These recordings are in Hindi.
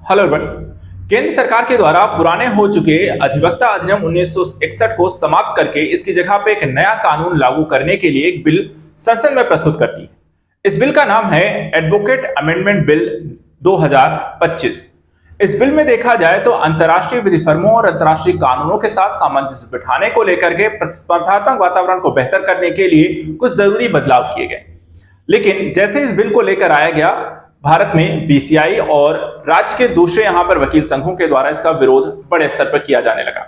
Hello everyone. केंद्र सरकार के द्वारा पुराने हो चुके अधिवक्ता अधिनियम 1961 को समाप्त करके इसकी जगह पे एक नया कानून लागू करने के लिए एक बिल संसद में प्रस्तुत करती है। इस बिल का नाम है एडवोकेट अमेंडमेंट बिल 2025। इस बिल में देखा जाए तो अंतर्राष्ट्रीय विधि फर्मों और अंतर्राष्ट्रीय कानूनों के साथ सामंजस्य बिठाने को लेकर के प्रतिस्पर्धात्मक वातावरण को बेहतर करने के लिए कुछ जरूरी बदलाव किए गए। लेकिन जैसे इस बिल को लेकर आया गया, भारत में बीसीआई और राज्य के दूसरे यहां पर वकील संघों के द्वारा इसका विरोध बड़े स्तर पर किया जाने लगा,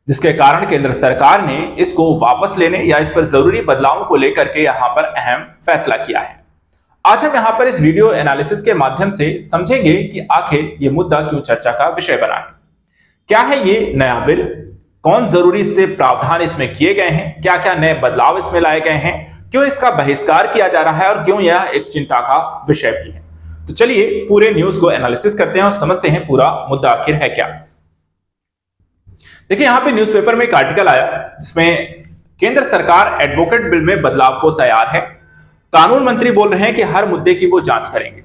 जिसके कारण केंद्र सरकार ने इसको वापस लेने या इस पर जरूरी बदलावों को लेकर के यहां पर अहम फैसला किया है। आज हम यहां पर इस वीडियो एनालिसिस के माध्यम से समझेंगे कि आखिर ये मुद्दा क्यों चर्चा का विषय बना है, क्या है ये नया बिल, कौन जरूरी से प्रावधान इसमें किए गए हैं, क्या क्या नए बदलाव इसमें लाए गए हैं, क्यों इसका बहिष्कार किया जा रहा है और क्यों यह एक चिंता का विषय भी है। तो चलिए पूरे न्यूज को एनालिसिस करते हैं और समझते हैं पूरा मुद्दा आखिर है क्या। देखिए यहां पे न्यूज़पेपर में एक आर्टिकल आया जिसमें केंद्र सरकार एडवोकेट बिल में बदलाव को तैयार है। कानून मंत्री बोल रहे हैं कि हर मुद्दे की वो जांच करेंगे।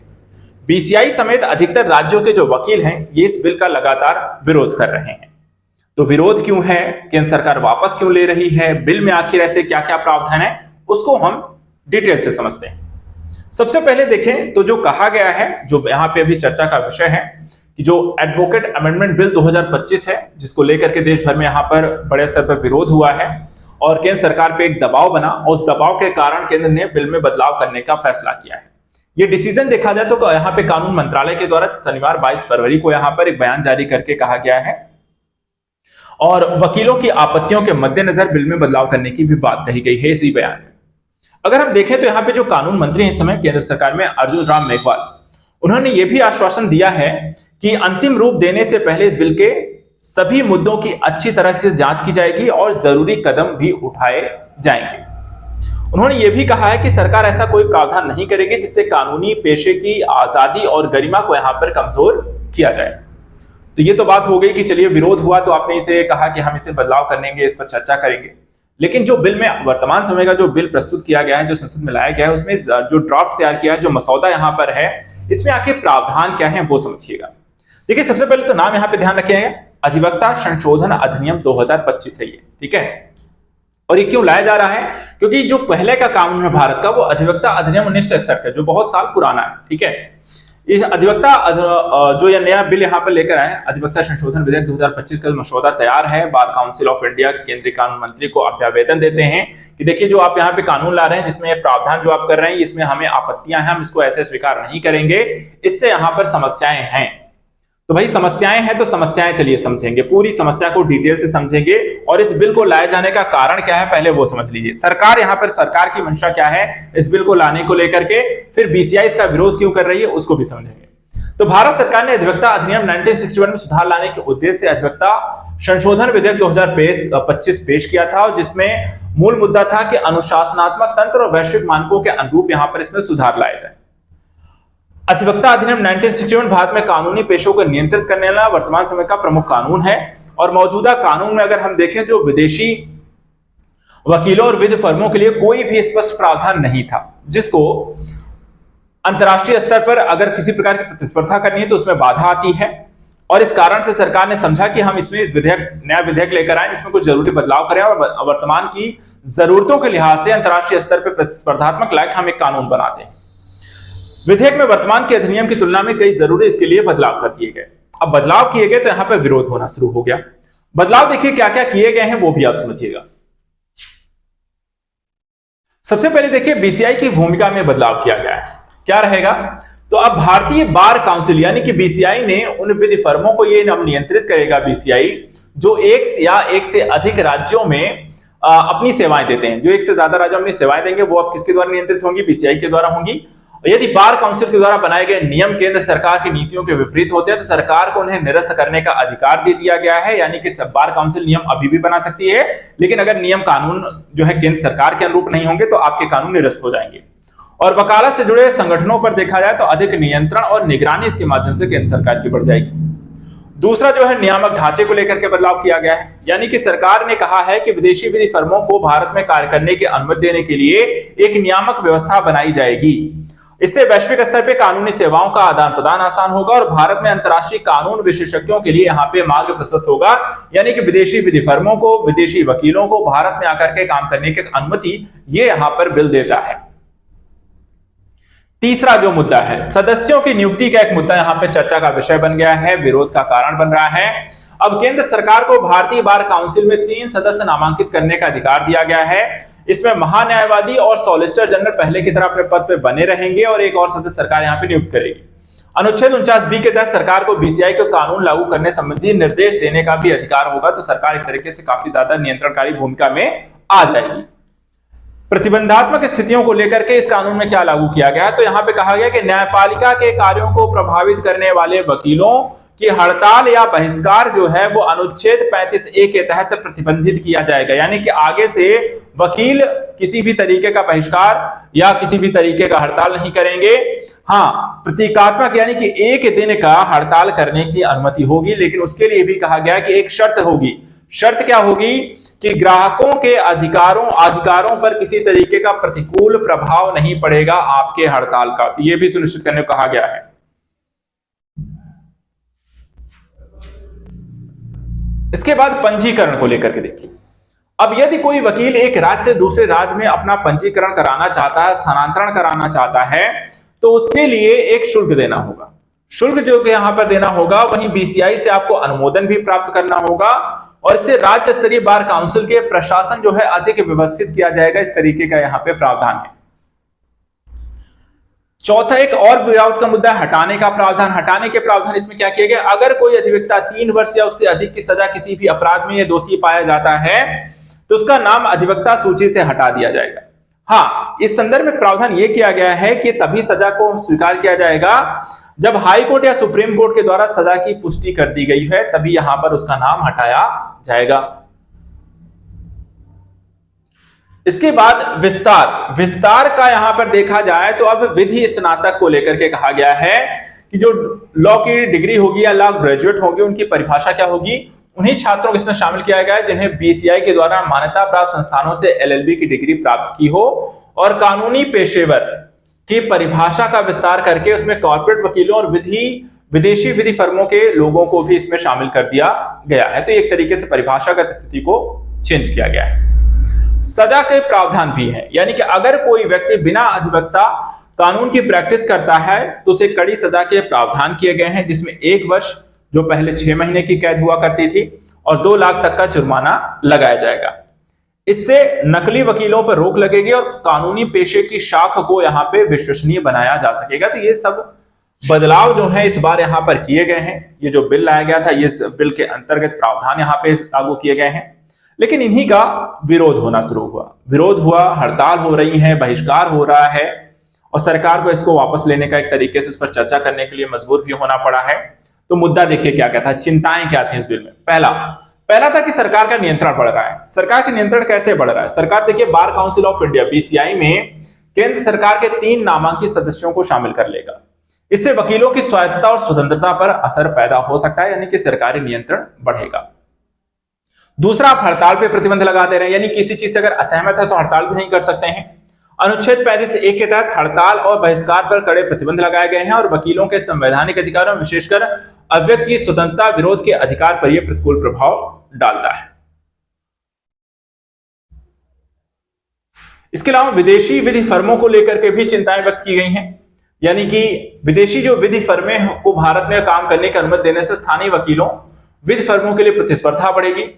बीसीआई समेत अधिकतर राज्यों के जो वकील हैं ये इस बिल का लगातार विरोध कर रहे हैं। तो विरोध क्यों है, केंद्र सरकार वापस क्यों ले रही है, बिल में आखिर ऐसे क्या क्या प्रावधान है, उसको हम डिटेल से समझते हैं। सबसे पहले देखें तो जो कहा गया है, जो यहां पे अभी चर्चा का विषय है कि जो एडवोकेट अमेंडमेंट बिल 2025 है, जिसको लेकर के देश भर में यहां पर बड़े स्तर पर विरोध हुआ है और केंद्र सरकार पे एक दबाव बना और उस दबाव के कारण केंद्र ने बिल में बदलाव करने का फैसला किया है। ये डिसीजन देखा जाए तो यहां पे कानून मंत्रालय के द्वारा शनिवार 22 फरवरी को यहां पर एक बयान जारी करके कहा गया है और वकीलों की आपत्तियों के मद्देनजर बिल में बदलाव करने की भी बात कही गई है इसी बयान में। अगर हम देखें तो यहाँ पे जो कानून मंत्री हैं इस समय केंद्र सरकार में अर्जुन राम मेघवाल, उन्होंने ये भी आश्वासन दिया है कि अंतिम रूप देने से पहले इस बिल के सभी मुद्दों की अच्छी तरह से जांच की जाएगी और जरूरी कदम भी उठाए जाएंगे। उन्होंने ये भी कहा है कि सरकार ऐसा कोई प्रावधान नहीं करेगी जिससे कानूनी पेशे की आजादी और गरिमा को यहाँ पर कमजोर किया जाए। तो ये तो बात हो गई कि चलिए विरोध हुआ तो आपने इसे कहा कि हम इसे बदलाव करेंगे, इस पर चर्चा करेंगे। लेकिन जो बिल में वर्तमान समय का जो बिल प्रस्तुत किया गया है, जो संसद में लाया गया है, उसमें जो ड्राफ्ट तैयार किया है, जो मसौदा यहाँ पर है, इसमें आखिर प्रावधान क्या है वो समझिएगा। देखिए सबसे पहले तो नाम यहाँ पे ध्यान रखिएगा, अधिवक्ता संशोधन अधिनियम 2025 है ये, ठीक है। और ये क्यों लाया जा रहा है, क्योंकि जो पहले का कानून है भारत का वो अधिवक्ता अधिनियम 1961 है, जो बहुत साल पुराना है, ठीक है। इस अधिवक्ता जो यह नया बिल यहाँ पर लेकर आए, अधिवक्ता संशोधन विधेयक 2025 का मसौदा तैयार है। बार काउंसिल ऑफ इंडिया केंद्रीय कानून मंत्री को अभ्यावेदन देते हैं कि देखिए जो आप यहाँ पे कानून ला रहे हैं, जिसमें प्रावधान जो आप कर रहे हैं, इसमें हमें आपत्तियां हैं, हम इसको ऐसे स्वीकार नहीं करेंगे, इससे यहाँ पर समस्याएं हैं। तो भाई समस्याएं हैं तो समस्याएं चलिए समझेंगे, पूरी समस्या को डिटेल से समझेंगे और इस बिल को लाए जाने का कारण क्या है पहले वो समझ लीजिए। सरकार यहाँ पर सरकार की मंशा क्या है इस बिल को लाने को लेकर के, फिर बीसीआई इसका विरोध क्यों कर रही है उसको भी समझेंगे। तो भारत सरकार ने अधिवक्ता अधिनियम 1961 में सुधार लाने के उद्देश्य से अधिवक्ता संशोधन विधेयक 2025 पेश किया था, और जिसमें मूल मुद्दा था कि अनुशासनात्मक तंत्र और वैश्विक मानकों के अनुरूप यहाँ पर इसमें सुधार लाए जाए। अधिवक्ता अधिनियम 1961 भारत में कानूनी पेशों को नियंत्रित करने वाला वर्तमान समय का प्रमुख कानून है और मौजूदा कानून में अगर हम देखें जो विदेशी वकीलों और विधि फर्मों के लिए कोई भी स्पष्ट प्रावधान नहीं था, जिसको अंतर्राष्ट्रीय स्तर पर अगर किसी प्रकार की प्रतिस्पर्धा करनी है तो उसमें बाधा आती है। और इस कारण से सरकार ने समझा कि हम इसमें नया विधेयक लेकर आए जिसमें कुछ जरूरी बदलाव करें और वर्तमान की जरूरतों के लिहाज से अंतर्राष्ट्रीय स्तर पर प्रतिस्पर्धात्मक लायक हम एक कानून बनाते हैं। विधेयक में वर्तमान के अधिनियम की तुलना में कई जरूरी इसके लिए बदलाव कर दिए गए। अब बदलाव किए गए तो यहां पर विरोध होना शुरू हो गया। बदलाव देखिए क्या क्या किए गए हैं वो भी आप समझिएगा। सबसे पहले देखिए बीसीआई की भूमिका में बदलाव किया गया है। क्या रहेगा, तो अब भारतीय बार काउंसिल यानी कि बीसीआई ने उन विधि फर्मों को ये नियंत्रित करेगा, बीसीआई जो एक से अधिक राज्यों में अपनी सेवाएं देते हैं। जो एक से ज्यादा राज्यों में सेवाएं देंगे वो अब किसके द्वारा नियंत्रित होंगी, बीसीआई के द्वारा होंगी। यदि बार काउंसिल के द्वारा बनाए गए नियम केंद्र सरकार की नीतियों के विपरीत होते हैं तो सरकार को उन्हें निरस्त करने का अधिकार दे दिया गया है। यानी कि बार काउंसिल नियम अभी भी बना सकती है, लेकिन अगर नियम कानून जो है केंद्र सरकार के अनुरूप नहीं होंगे तो आपके कानून निरस्त हो जाएंगे। और वकालत से जुड़े संगठनों पर देखा जाए तो अधिक नियंत्रण और निगरानी इसके माध्यम से केंद्र सरकार की बढ़ जाएगी। दूसरा जो है नियामक ढांचे को लेकर के बदलाव किया गया है, यानी कि सरकार ने कहा है कि विदेशी विधि फर्मों को भारत में कार्य करने की अनुमति देने के लिए एक नियामक व्यवस्था बनाई जाएगी इससे वैश्विक स्तर पे कानूनी सेवाओं का आदान प्रदान आसान होगा और भारत में अंतर्राष्ट्रीय कानून विशेषज्ञों के लिए यहाँ पे मार्ग प्रशस्त होगा। यानी कि विदेशी विधि फर्मों को, विदेशी वकीलों को भारत में आकर के काम करने की अनुमति ये यहाँ पर बिल देता है। तीसरा जो मुद्दा है, सदस्यों की नियुक्ति का एक मुद्दा यहाँ पे चर्चा का विषय बन गया है, विरोध का कारण बन रहा है। अब केंद्र सरकार को भारतीय बार काउंसिल में 3 सदस्य नामांकित करने का अधिकार दिया गया है। इसमें महान्यायवादी और सॉलिसिटर जनरल पहले की तरह अपने पद पे बने रहेंगे और एक और सदस्य सरकार यहाँ पे नियुक्त करेगी। अनुच्छेद 49B के तहत सरकार को बीसीआई को कानून लागू करने संबंधी निर्देश देने का भी अधिकार होगा। तो सरकार एक तरीके से काफी ज्यादा नियंत्रणकारी भूमिका में आ जाएगी। प्रतिबंधात्मक स्थितियों को लेकर के इस कानून में क्या लागू किया गया, तो यहां पे कहा गया कि न्यायपालिका के कार्यों को प्रभावित करने वाले वकीलों की हड़ताल या बहिष्कार जो है वो अनुच्छेद 35A के तहत प्रतिबंधित किया जाएगा। यानी कि आगे से वकील किसी भी तरीके का बहिष्कार या किसी भी तरीके का हड़ताल नहीं करेंगे। हाँ, प्रतीकात्मक यानी कि 1 दिन का हड़ताल करने की अनुमति होगी, लेकिन उसके लिए भी कहा गया कि एक शर्त होगी। शर्त क्या होगी कि ग्राहकों के अधिकारों पर किसी तरीके का प्रतिकूल प्रभाव नहीं पड़ेगा आपके हड़ताल का। तो यह भी सुनिश्चित करने को कहा गया है। इसके बाद पंजीकरण को लेकर के देखिए। अब यदि कोई वकील एक राज्य से दूसरे राज्य में अपना पंजीकरण कराना चाहता है, स्थानांतरण कराना चाहता है, तो उसके लिए एक शुल्क देना होगा। शुल्क जो कि यहां पर देना होगा, वहीं बीसीआई से आपको अनुमोदन भी प्राप्त करना होगा और इससे राज्य स्तरीय बार काउंसिल के प्रशासन जो है अधिक व्यवस्थित किया जाएगा। इस तरीके का यहां पे प्रावधान है। चौथा एक और विवाद का मुद्दा है हटाने का प्रावधान। हटाने के प्रावधान इसमें क्या किया गया, अगर कोई अधिवक्ता 3 वर्ष या उससे अधिक की सजा किसी भी अपराध में ये दोषी पाया जाता है तो उसका नाम अधिवक्ता सूची से हटा दिया जाएगा। हाँ, इस संदर्भ में प्रावधान यह किया गया है कि तभी सजा को स्वीकार किया जाएगा जब हाई कोर्ट या सुप्रीम कोर्ट के द्वारा सजा की पुष्टि कर दी गई है, तभी यहां पर उसका नाम हटाया जाएगा। इसके बाद विस्तार का यहां पर देखा जाए तो अब विधि स्नातक को लेकर के कहा गया है कि जो लॉ की डिग्री होगी या लॉ ग्रेजुएट होगी, उनकी परिभाषा क्या होगी। उन्हीं छात्रों को इसमें शामिल किया गया है जिन्हें बीसीआई के द्वारा मान्यता प्राप्त संस्थानों से एलएलबी की डिग्री प्राप्त की हो और कानूनी पेशेवर की परिभाषा का विस्तार करके उसमें कॉर्पोरेट वकीलों और विदेशी विधि फर्मों के लोगों को भी इसमें शामिल कर दिया गया है। तो एक तरीके से परिभाषागत स्थिति को चेंज किया गया है। सजा के प्रावधान भी है, यानी कि अगर कोई व्यक्ति बिना अधिवक्ता कानून की प्रैक्टिस करता है तो उसे कड़ी सजा के प्रावधान किए गए हैं, जिसमें 1 वर्ष जो पहले 6 महीने की कैद हुआ करती थी और 2 लाख तक का जुर्माना लगाया जाएगा। इससे नकली वकीलों पर रोक लगेगी और कानूनी पेशे की शाख को यहां पे विश्वसनीय बनाया जा सकेगा। तो ये सब बदलाव जो है इस बार यहां पर किए गए हैं। ये जो बिल लाया गया था, ये बिल के अंतर्गत प्रावधान यहां पे लागू किए गए हैं, लेकिन इन्हीं का विरोध होना शुरू हुआ। हड़ताल हो रही है, बहिष्कार हो रहा है और सरकार को इसको वापस लेने का एक तरीके से इस पर चर्चा करने के लिए मजबूर भी होना पड़ा है। तो मुद्दा देखिए क्या क्या था, चिंताएं क्या थी इस बिल में। पहला था कि सरकार का नियंत्रण बढ़ रहा है। सरकार का नियंत्रण कैसे बढ़ रहा है? सरकार देखिए bar council of India BCI में केंद्र सरकार के 3 नामांकित सदस्यों को शामिल कर लेगा। इससे वकीलों की स्वायत्तता और स्वतंत्रता पर असर पैदा हो सकता है, यानी कि सरकारी नियंत्रण बढ़ेगा। दूसरा, आप हड़ताल पे प्रतिबंध लगा दे रहे हैं, यानी किसी चीज से अगर असहमत है तो हड़ताल भी नहीं कर सकते हैं। अनुच्छेद 35A के तहत हड़ताल और बहिष्कार पर कड़े प्रतिबंध लगाए गए हैं और वकीलों के संवैधानिक अधिकारों, विशेषकर अभिव्यक्ति की स्वतंत्रता, विरोध के अधिकार पर यह प्रतिकूल प्रभाव डालता है। इसके अलावा विदेशी विधि फर्मों को लेकर के भी चिंताएं व्यक्त की गई हैं, यानी कि विदेशी जो विधि फर्में को भारत में काम करने की अनुमति देने से स्थानीय वकीलों, विधि फर्मों के लिए प्रतिस्पर्धा बढ़ेगी।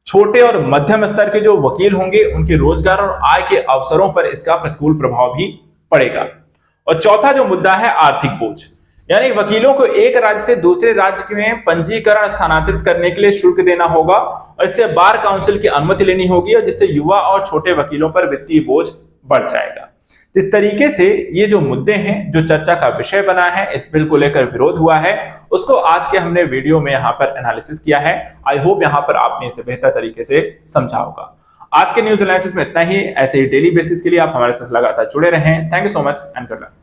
छोटे और मध्यम स्तर के जो वकील होंगे उनके रोजगार और आय के अवसरों पर इसका प्रतिकूल प्रभाव भी पड़ेगा। और चौथा जो मुद्दा है आर्थिक बोझ, यानी वकीलों को एक राज्य से दूसरे राज्य में पंजीकरण स्थानांतरित करने के लिए शुल्क देना होगा और इससे बार काउंसिल की अनुमति लेनी होगी और जिससे युवा और छोटे वकीलों पर वित्तीय बोझ बढ़ जाएगा। इस तरीके से ये जो मुद्दे हैं जो चर्चा का विषय बना है, इस बिल को लेकर विरोध हुआ है, उसको आज के हमने वीडियो में यहाँ पर एनालिसिस किया है। आई होप यहाँ पर आपने इसे बेहतर तरीके से समझा होगा। आज के न्यूज एनालिसिस में इतना ही। ऐसे ही डेली बेसिस के लिए आप हमारे साथ लगातार जुड़े रहें। Thank you so much and good luck.